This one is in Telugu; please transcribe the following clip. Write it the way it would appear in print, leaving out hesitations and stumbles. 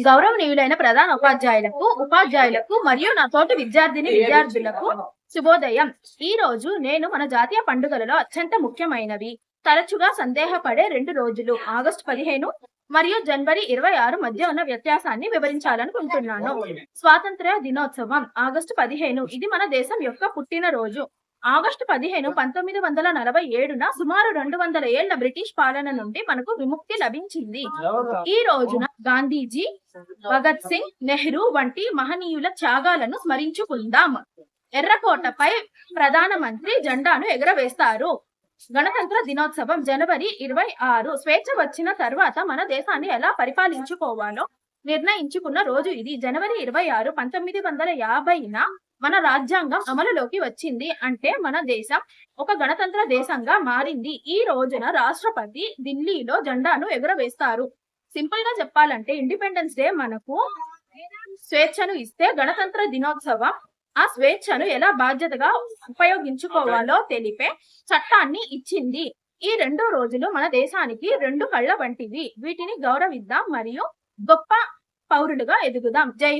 గౌరవనీయులైన ప్రధాన ఉపాధ్యాయులకు మరియు నా తోటి విద్యార్థులకు శుభోదయం. ఈ రోజు నేను మన జాతీయ పండుగలలో అత్యంత ముఖ్యమైనవి, తరచుగా సందేహపడే 2 రోజులు ఆగస్టు 15 మరియు జనవరి 26 మధ్య ఉన్న వ్యత్యాసాన్ని వివరించాలనుకుంటున్నాను. స్వాతంత్ర్య దినోత్సవం ఆగస్టు 15 ఇది మన దేశం యొక్క పుట్టినరోజు. ఆగస్టు 15 1947న సుమారు 200 ఏళ్ల బ్రిటిష్ పాలన నుండి మనకు విముక్తి లభించింది. ఈ రోజున గాంధీజీ, భగత్ సింగ్, నెహ్రూ వంటి మహనీయుల త్యాగాలను స్మరించుకుందాం. ఎర్రకోటపై ప్రధానమంత్రి జెండాను ఎగురవేస్తారు. గణతంత్ర దినోత్సవం జనవరి 26. స్వేచ్ఛ వచ్చిన తర్వాత మన దేశాన్ని ఎలా పరిపాలించుకోవాలో నిర్ణయించుకున్న రోజు ఇది. జనవరి 26 1950న మన రాజ్యాంగం అమలులోకి వచ్చింది. అంటే మన దేశం ఒక గణతంత్ర దేశంగా మారింది. ఈ రోజున రాష్ట్రపతి ఢిల్లీలో జెండాను ఎగురవేస్తారు. సింపుల్ గా చెప్పాలంటే ఇండిపెండెన్స్ డే మనకు స్వేచ్ఛను ఇస్తే, గణతంత్ర దినోత్సవం ఆ స్వేచ్ఛను ఎలా బాధ్యతగా ఉపయోగించుకోవాలో తెలిపే చట్టాన్ని ఇచ్చింది. ఈ 2 రోజులు మన దేశానికి 2 కళ్ళ వంటివి. వీటిని గౌరవిద్దాం మరియు గొప్ప పౌరులుగా ఎదుగుదాం. జై